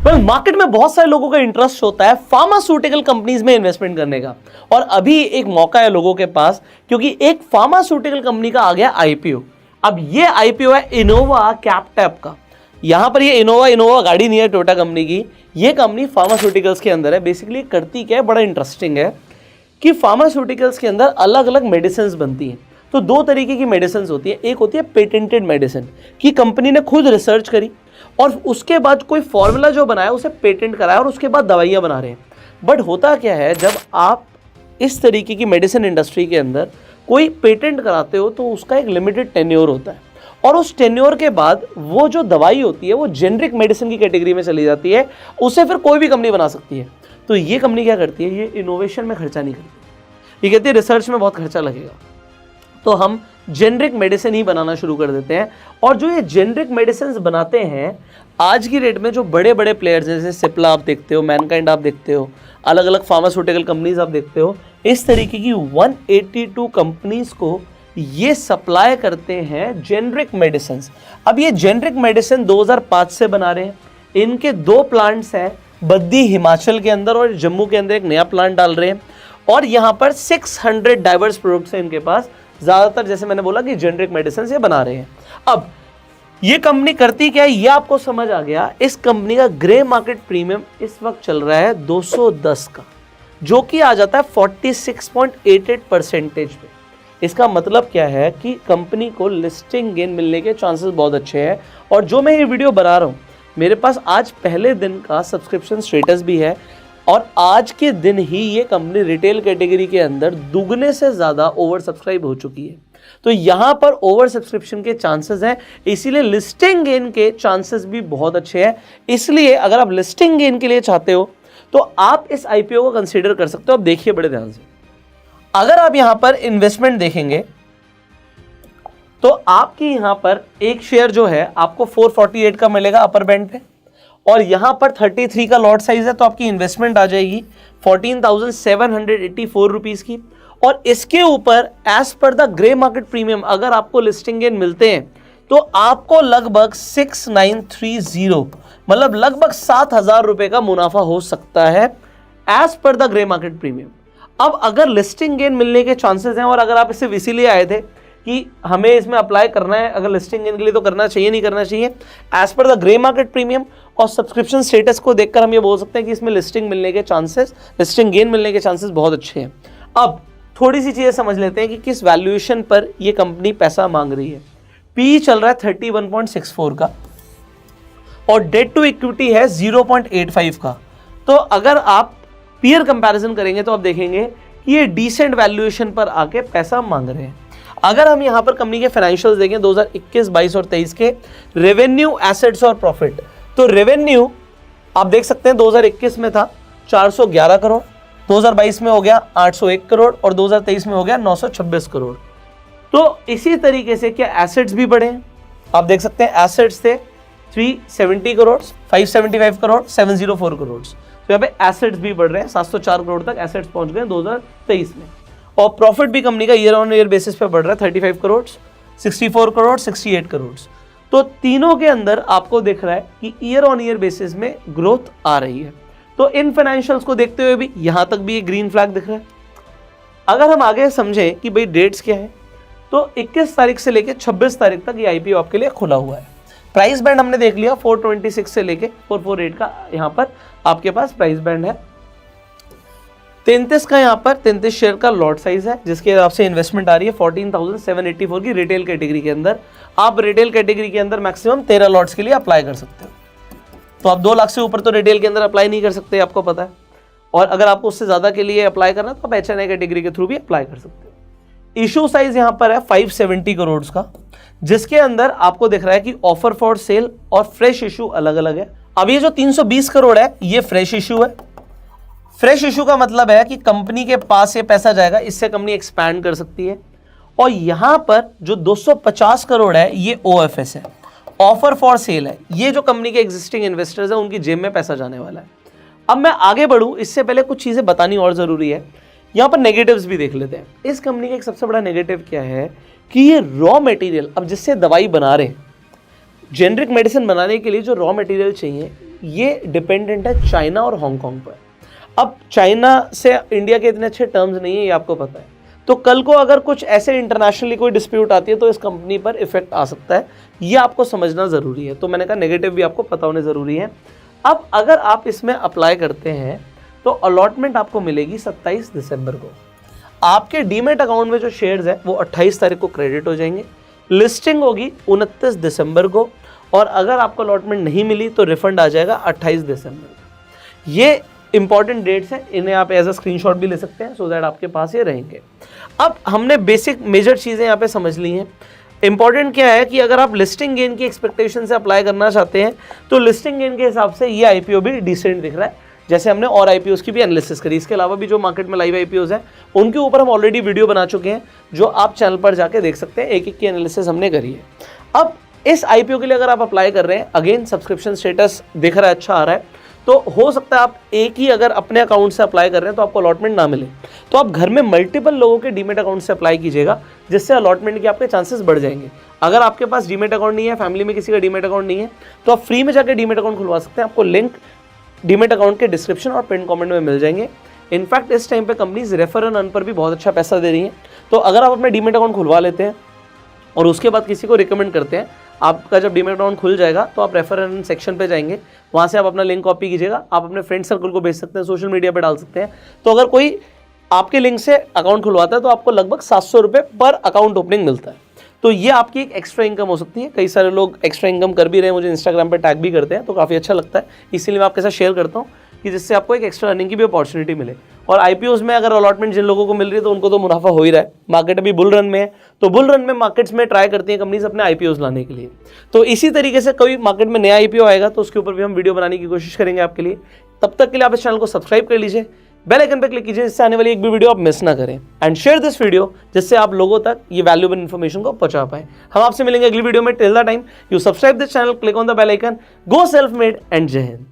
Market में बहुत सारे लोगों का इंटरेस्ट होता है फार्मास्यूटिकल कंपनीज में इन्वेस्टमेंट करने का, और अभी एक मौका है लोगों के पास, क्योंकि एक फार्मास्यूटिकल कंपनी का आ गया आईपीओ। अब ये आईपीओ है इनोवा कैप्टेप का। यहां पर ये इनोवा गाड़ी नहीं है टोयोटा कंपनी की, ये कंपनी फार्मास्यूटिकल्स के अंदर है। बेसिकली करती क्या है, बड़ा इंटरेस्टिंग है कि फार्मास्यूटिकल्स के अंदर अलग अलग मेडिसिन बनती हैं। तो दो तरीके की मेडिसिन होती है, एक होती है पेटेंटेड मेडिसिन कि कंपनी ने खुद रिसर्च करी और उसके बाद कोई फॉर्मूला जो बनाया उसे पेटेंट कराया और उसके बाद दवाइयाँ बना रहे हैं। बट होता क्या है, जब आप इस तरीके की मेडिसिन इंडस्ट्री के अंदर कोई पेटेंट कराते हो तो उसका एक लिमिटेड टेन्योर होता है, और उस टेन्योर के बाद वो जो दवाई होती है वो जेनरिक मेडिसिन की कैटेगरी में चली जाती है, उसे फिर कोई भी कंपनी बना सकती है। तो ये कंपनी क्या करती है, ये इनोवेशन में खर्चा नहीं करती, ये कहती है रिसर्च में बहुत खर्चा लगेगा तो हम जेनरिक मेडिसिन ही बनाना शुरू कर देते हैं। और जो ये जेनरिक मेडिसिन बनाते हैं आज की डेट में, जो बड़े बड़े प्लेयर्स जैसे सिप्ला आप देखते हो, मैनकाइंड आप देखते हो, अलग अलग फार्मास्यूटिकल कंपनीज आप देखते हो, इस तरीके की 182 कंपनीज को ये सप्लाई करते हैं जेनरिक मेडिसिन। अब ये जेनरिक मेडिसिन 2005 से बना रहे हैं। इनके 2 प्लांट्स हैं, बद्दी हिमाचल के अंदर और जम्मू के अंदर एक नया प्लांट डाल रहे हैं, और यहाँ पर 600 डाइवर्स प्रोडक्ट्स हैं इनके पास। ज़्यादातर जैसे मैंने बोला कि जेनरिक मेडिसिन ये बना रहे हैं। अब ये कंपनी करती क्या है, ये आपको समझ आ गया। इस कंपनी का ग्रे मार्केट प्रीमियम इस वक्त चल रहा है 210 का, जो कि आ जाता है 46.88% पे। इसका मतलब क्या है कि कंपनी को लिस्टिंग गेन मिलने के चांसेस बहुत अच्छे हैं। और जो मैं ये वीडियो बना रहा हूँ, मेरे पास आज पहले दिन का सब्सक्रिप्शन स्टेटस भी है, और आज के दिन ही ये कंपनी रिटेल कैटेगरी के अंदर दुगने से ज़्यादा ओवर सब्सक्राइब हो चुकी है। तो यहाँ पर ओवर सब्सक्रिप्शन के चांसेस हैं, इसीलिए लिस्टिंग गेन के चांसेस भी बहुत अच्छे हैं। इसलिए अगर आप लिस्टिंग गेन के लिए चाहते हो तो आप इस आईपीओ को कंसीडर कर सकते हो। अब देखिए बड़े ध्यान से, अगर आप यहाँ पर इन्वेस्टमेंट देखेंगे तो आपकी यहाँ पर एक शेयर जो है आपको 448 का मिलेगा अपर बैंड पे, और यहाँ पर 33 का लॉट साइज है, तो आपकी इन्वेस्टमेंट आ जाएगी 14,784 रुपीज़ की। और इसके ऊपर as per the grey market premium अगर आपको लिस्टिंग गेन मिलते हैं तो आपको लगभग 6930 मतलब लगभग 7,000 रुपये का मुनाफा हो सकता है as per the grey market premium. अब अगर लिस्टिंग गेन मिलने के चांसेस हैं, और अगर आप इसे इसीलिए आए थे कि हमें इसमें अप्लाई करना है, अगर लिस्टिंग गेन के लिए तो करना चाहिए नहीं करना चाहिए, as per the grey market premium और सब्सक्रिप्शन स्टेटस को देखकर हम ये बोल सकते हैं कि इसमें लिस्टिंग गेन मिलने के चांसेस बहुत अच्छे हैं। अब थोड़ी सी चीज़ें समझ लेते हैं कि किस वैल्यूएशन पर ये कंपनी पैसा मांग रही है। पी चल रहा है 31.64 का, और डेट टू इक्विटी है 0.85 का। तो अगर आप पीयर कंपैरिजन करेंगे तो आप देखेंगे कि ये डिसेंट वैल्यूएशन पर आके पैसा मांग रहे हैं। अगर हम यहाँ पर कंपनी के फाइनेंशियल्स देखें 2021, 22 और 23 के रेवेन्यू, एसेट्स और प्रॉफिट, तो रेवेन्यू आप देख सकते हैं 2021 में था 411 करोड़, 2022 में हो गया 801 करोड़ और 2023 में हो गया 926 करोड़। तो इसी तरीके से क्या एसेट्स भी बढ़े हैं, आप देख सकते हैं एसेट्स थे 370 करोड़, 575 करोड़, 704 करोड़। तो यहाँ पे एसेट्स भी बढ़ रहे हैं, 704 करोड़ तक एसेट्स पहुंच गए 2023 में। और प्रॉफिट भी कंपनी का ईयर ऑन ईयर बेसिस पे बढ़ रहा है 35 करोड़, 64 करोड़, 68 करोड़। तो तीनों के अंदर आपको दिख रहा है कि ईयर ऑन ईयर बेसिस में ग्रोथ आ रही है। तो इन फाइनेंशियल्स को देखते हुए भी यहां तक भी एक ग्रीन फ्लैग दिख रहा है। अगर हम आगे समझें कि भाई डेट्स क्या है, तो 21 तारीख से लेकर 26 तारीख तक ये आईपीओ आपके लिए खुला हुआ है। प्राइस बैंड हमने देख लिया 426 से लेके 448 का यहाँ पर आपके पास प्राइस बैंड है। 33 का यहाँ पर 33 शेयर का लॉट साइज है, जिसके हिसाब से इन्वेस्टमेंट आ रही है 14,784 की रिटेल कैटेगरी के अंदर। आप रिटेल कैटेगरी के अंदर मैक्सिमम 13 लॉट्स के लिए अप्लाई कर सकते हो। तो आप 2 लाख से ऊपर तो रिटेल के अंदर अप्लाई नहीं कर सकते, आपको पता है। और अगर आपको उससे ज़्यादा के लिए अप्लाई करना है तो आप HNI कैटेगरी के थ्रू भी अप्लाई कर सकते हो। इशू साइज यहाँ पर है 570 करोड़ का, जिसके अंदर आपको दिख रहा है कि ऑफर फॉर सेल और फ्रेश इशू अलग अलग है। अब ये जो 320 करोड़ है ये फ्रेश इशू है। फ्रेश इशू का मतलब है कि कंपनी के पास ये पैसा जाएगा, इससे कंपनी एक्सपैंड कर सकती है। और यहां पर जो 250 करोड़ है ये OFS है, ऑफर फॉर सेल है। ये जो कंपनी के एग्जिस्टिंग इन्वेस्टर्स हैं उनकी जेब में पैसा जाने वाला है। अब मैं आगे बढ़ूं इससे पहले कुछ चीजें बतानी और जरूरी है। यहां पर नेगेटिव्स भी देख लेते हैं। इस कंपनी का एक सबसे बड़ा नेगेटिव क्या है कि ये रॉ मटेरियल, अब जिससे दवाई बना रहे हैं, जेनरिक मेडिसिन बनाने के लिए जो रॉ मटेरियल चाहिए ये डिपेंडेंट है चाइना और हांगकांग पर। अब चाइना से इंडिया के इतने अच्छे टर्म्स नहीं है, ये आपको पता है, तो कल को अगर कुछ ऐसे इंटरनेशनली कोई डिस्प्यूट आती है तो इस कंपनी पर इफेक्ट आ सकता है, ये आपको समझना ज़रूरी है। तो मैंने कहा नेगेटिव भी आपको पता होने ज़रूरी है। अब अगर आप इसमें अप्लाई करते हैं तो अलॉटमेंट आपको मिलेगी 27 दिसंबर को। आपके डीमेट अकाउंट में जो शेयर्स है वो 28 तारीख को क्रेडिट हो जाएंगे। लिस्टिंग होगी 29 दिसंबर को, और अगर आपको अलॉटमेंट नहीं मिली तो रिफंड आ जाएगा 28 दिसंबर को। ये इंपॉर्टेंट डेट्स हैं, इन्हें आप एज अ स्क्रीनशॉट भी ले सकते हैं सो दैट आपके पास ये रहेंगे। अब हमने बेसिक मेजर चीज़ें यहाँ पे समझ ली हैं। इंपॉर्टेंट क्या है कि अगर आप लिस्टिंग गेन की एक्सपेक्टेशन से अप्लाई करना चाहते हैं तो लिस्टिंग गेन के हिसाब से ये आईपीओ भी डिसेंट दिख रहा है, जैसे हमने और आईपीओस की भी एनालिसिस करी। इसके अलावा भी जो मार्केट में लाइव आईपीओस हैं उनके ऊपर हम ऑलरेडी वीडियो बना चुके हैं, जो आप चैनल पर जाके देख सकते हैं, एक एक की एनालिसिस हमने करी है। अब इस आईपीओ के लिए अगर आप अप्लाई कर रहे हैं, अगेन सब्सक्रिप्शन स्टेटस दिख रहा है, अच्छा आ रहा है, तो हो सकता है आप एक ही अगर अपने अकाउंट से अप्लाई कर रहे हैं तो आपको अलॉटमेंट ना मिले, तो आप घर में मल्टीपल लोगों के डीमेट अकाउंट से अप्लाई कीजिएगा, जिससे अलॉटमेंट के आपके चांसेस बढ़ जाएंगे। अगर आपके पास डीमेट अकाउंट नहीं है, फैमिली में किसी का डीमेट अकाउंट नहीं है, तो आप फ्री में जाकर डीमेट अकाउंट खुलवा सकते हैं। आपको लिंक डीमेट अकाउंट के डिस्क्रिप्शन और पिन कमेंट में मिल जाएंगे। इनफैक्ट इस टाइम पे कंपनीज रेफर एंड अर्न पर भी बहुत अच्छा पैसा दे रही हैं, तो अगर आप अपना डीमेट अकाउंट खुलवा लेते हैं और उसके बाद किसी को रिकमेंड करते हैं, आपका जब डीमेट अकाउंट खुल जाएगा तो आप रेफर एंड सेक्शन पे जाएंगे, वहाँ से आप अपना लिंक कॉपी कीजिएगा, आप अपने फ्रेंड सर्कल को भेज सकते हैं, सोशल मीडिया पे डाल सकते हैं। तो अगर कोई आपके लिंक से अकाउंट खुलवाता है तो आपको लगभग 700 रुपये पर अकाउंट ओपनिंग मिलता है। तो ये आपकी एक एक्स्ट्रा इनकम हो सकती है। कई सारे लोग एक्स्ट्रा इनकम कर भी रहे हैं, मुझे इंस्टाग्राम पे टैग भी करते हैं, तो काफ़ी अच्छा लगता है, इसीलिए मैं आपके साथ शेयर करता हूँ कि जिससे आपको एक एक्स्ट्रा अर्निंग की भी अपॉर्चुनिटी मिले। और आईपीओस में अगर अलॉटमेंट जिन लोगों को मिल रही है तो उनको तो मुनाफा हो ही रहा है। मार्केट अभी बुल रन में है, तो बुल रन में मार्केट्स में ट्राई करती हैं कंपनीज अपने आईपीओस लाने के लिए। तो इसी तरीके से कोई मार्केट में नया आईपीओ आएगा तो उसके ऊपर भी हम वीडियो बनाने की कोशिश करेंगे आपके लिए। तब तक के लिए आप इस चैनल को सब्सक्राइब कर लीजिए, बेल आइकन पर क्लिक कीजिए, जिससे आने वाली एक भी वीडियो आप मिस ना करें, एंड शेयर दिस वीडियो जिससे आप लोगों तक ये वैल्यूएबल इन्फॉर्मेशन को पहुंचा पाए। हम आपसे मिलेंगे अगली वीडियो में। Till the time you subscribe this channel, click on the bell icon, go self made and जय हिंद।